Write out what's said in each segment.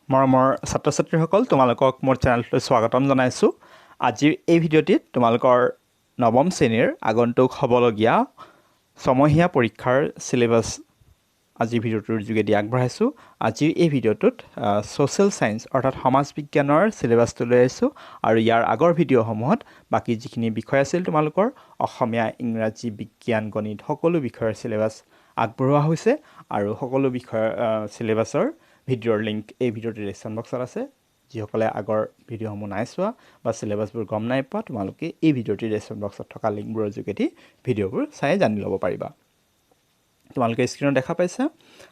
মৰমৰ ছাত্ৰ-ছাত্ৰীসকল তোমালোকক মোৰ চেনেললৈ স্বাগতম জনাইছোঁ। আজিৰ এই ভিডিঅ'টিত তোমালোকৰ নৱম শ্ৰেণীৰ আগন্তুক হ'বলগীয়া ছমহীয়া পৰীক্ষাৰ সিলেবাছ আজিৰ ভিডিঅ'টোৰ যোগেদি আগবঢ়াইছোঁ। আজিৰ এই ভিডিঅ'টোত ছ'চিয়েল সায়েন্স অৰ্থাৎ সমাজ বিজ্ঞানৰ সিলেবাছটো লৈ আহিছোঁ আৰু ইয়াৰ আগৰ ভিডিঅ'সমূহত বাকী যিখিনি বিষয় আছিল তোমালোকৰ অসমীয়া, ইংৰাজী, বিজ্ঞান, গণিত সকলো বিষয়ৰ সিলেবাছ আগবঢ়োৱা হৈছে আৰু সকলো বিষয়ৰ সিলেবাছৰ ভিডিঅ'ৰ লিংক এই ভিডিঅ'ৰ ডিসক্ৰিপশ্যন বক্সত আছে। যিসকলে আগৰ ভিডিঅ'সমূহ নাই চোৱা বা সিলেবাছবোৰ গম নাই পোৱা তোমালোকে এই ভিডিঅ'ৰ ডিসক্ৰিপশ্যন বক্সত থকা লিংকবোৰৰ যোগেদি ভিডিঅ'বোৰ চাই জানি ল'ব পাৰিবা। তোমালোকে স্ক্ৰীনত দেখা পাইছা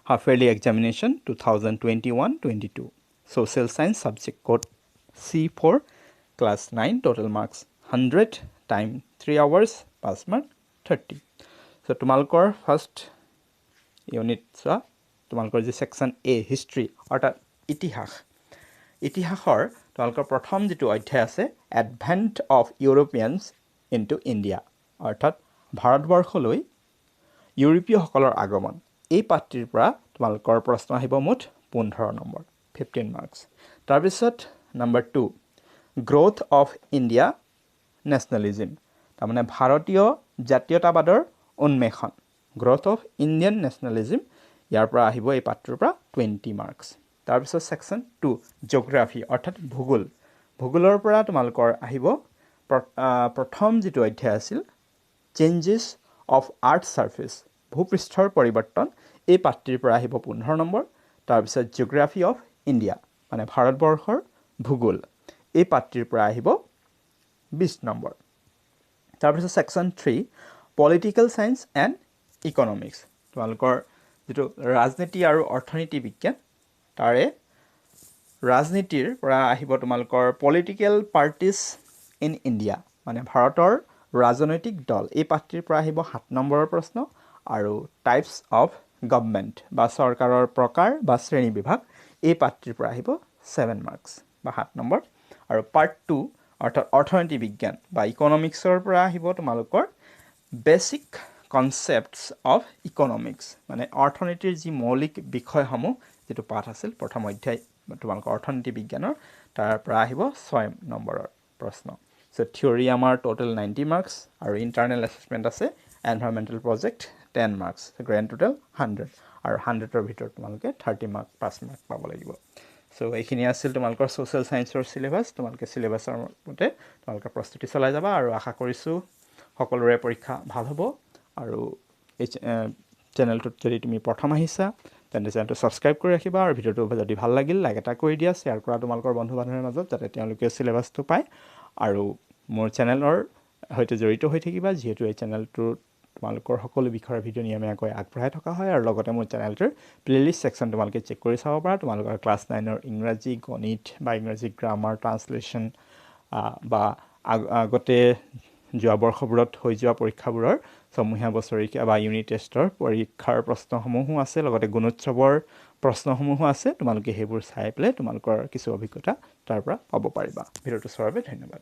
half yearly examination 2021-22 social science subject code C4 class 9 total marks 100 time 3 hours pass mark 30। So' তোমালোকৰ ফাৰ্ষ্ট ইউনিট চোৱা তোমালোকৰ যি ছেকশ্যন এ হিষ্ট্ৰী অৰ্থাৎ ইতিহাসৰ তোমালোকৰ প্ৰথম যিটো অধ্যায় আছে advent of Europeans into India অৰ্থাৎ ভাৰতবৰ্ষলৈ ইউৰোপীয়সকলৰ আগমন। এই পাঠটিৰ পৰা তোমালোকৰ প্ৰশ্ন আহিব মুঠ 15 নম্বৰ 15 মাৰ্কছ। তাৰপিছত number 2 growth of India nationalism, তাৰমানে ভাৰতীয় জাতীয়তাবাদৰ উন্মেষণ, গ্ৰ'থ অফ ইণ্ডিয়ান নেশ্যনেলিজিম, ইয়াৰ পৰা আহিব এই পাঠটোৰ পৰা 20 মাৰ্কছ। তাৰপিছত ছেকশ্যন 2 জিঅ'গ্ৰাফী অৰ্থাৎ ভূগোলৰ পৰা তোমালোকৰ আহিব প্ৰথম যিটো অধ্যায় আছিল চেঞ্জেছ অফ আৰ্থ ছাৰ্ফেচ, ভূপৃষ্ঠৰ পৰিৱৰ্তন, এই পাঠটিৰ পৰা আহিব 15 নম্বৰ। তাৰপিছত জিঅ'গ্ৰাফী অফ ইণ্ডিয়া মানে ভাৰতবৰ্ষৰ ভূগোল, এই পাঠটিৰ পৰা আহিব 20 নম্বৰ। তাৰপিছত section 3 political science and economics, তোমালোকৰ যিটো ৰাজনীতি আৰু অৰ্থনীতি বিজ্ঞান, তাৰে ৰাজনীতিৰ পৰা আহিব তোমালোকৰ পলিটিকেল পাৰ্টিজ ইন ইণ্ডিয়া মানে ভাৰতৰ ৰাজনৈতিক দল, এই পাঠটিৰ পৰা আহিব 7 নম্বৰৰ প্ৰশ্ন। আৰু টাইপছ অফ গভৰ্ণমেণ্ট বা চৰকাৰৰ প্ৰকাৰ বা শ্ৰেণী বিভাগ, এই পাঠটিৰ পৰা আহিব 7 মাৰ্কছ বা 7 নম্বৰ। আৰু পাৰ্ট 2 অৰ্থাৎ অৰ্থনীতি বিজ্ঞান বা ইকনমিক্সৰ পৰা আহিব তোমালোকৰ বেছিক কনচেপ্টছ অফ ইকনমিক্স মানে অৰ্থনীতিৰ যি মৌলিক বিষয়সমূহ, যিটো পাঠ আছিল প্ৰথম অধ্যায় তোমালোকৰ অৰ্থনীতি বিজ্ঞানৰ, তাৰ পৰা আহিব 6 নম্বৰৰ প্ৰশ্ন। চ' থিয়ৰী আমাৰ টোটেল 90 মাৰ্কছ আৰু ইণ্টাৰনেল এছেছমেণ্ট আছে environmental project 10 marks, grand total 100 আৰু 100ৰ ভিতৰত তোমালোকে 30 মাৰ্ক 5 মাৰ্ক পাব লাগিব। চ' এইখিনি আছিল তোমালোকৰ ছ'চিয়েল ছায়েন্সৰ চিলেবাছ। তোমালোকে চিলেবাছৰ মতে তোমালোকে প্ৰস্তুতি চলাই যাবা আৰু আশা কৰিছোঁ সকলোৰে পৰীক্ষা ভাল হ'ব। আৰু এই চেনেলটোত যদি তুমি প্ৰথম আহিছা তেন্তে চেনেলটো ছাবস্ক্ৰাইব কৰি ৰাখিবা আৰু ভিডিঅ'টো যদি ভাল লাগিল লাইক এটা কৰি দিয়া, শ্বেয়াৰ কৰা তোমালোকৰ বন্ধু বান্ধৱীৰ মাজত যাতে তেওঁলোকে চিলেবাছটো পায় আৰু মোৰ চেনেলৰ সৈতে জড়িত হৈ থাকিবা, যিহেতু এই চেনেলটোত তোমালোকৰ সকলো বিষয়ৰ ভিডিঅ' নিয়মীয়াকৈ আগবঢ়াই থকা হয়। আৰু লগতে মোৰ চেনেলটোৰ প্লেলিষ্ট ছেকশ্যন তোমালোকে চেক কৰি চাব পাৰা। তোমালোকৰ ক্লাছ 9ৰ ইংৰাজী, গণিত বা ইংৰাজী গ্ৰামাৰ, ট্ৰান্সলেশ্যন বা আগতে যোৱা বৰ্ষবোৰত হৈ যোৱা পৰীক্ষাবোৰৰ ছমহীয়া বছৰীয়া বা ইউনিট টেষ্টৰ পৰীক্ষাৰ প্ৰশ্নসমূহো আছে, লগতে গুণোৎসৱৰ প্ৰশ্নসমূহো আছে। তোমালোকে সেইবোৰ চাই পেলাই তোমালোকৰ কিছু অভিজ্ঞতা তাৰ পৰা পাব পাৰিবা। ভিডিঅ'টো চোৱাৰ বাবে ধন্যবাদ।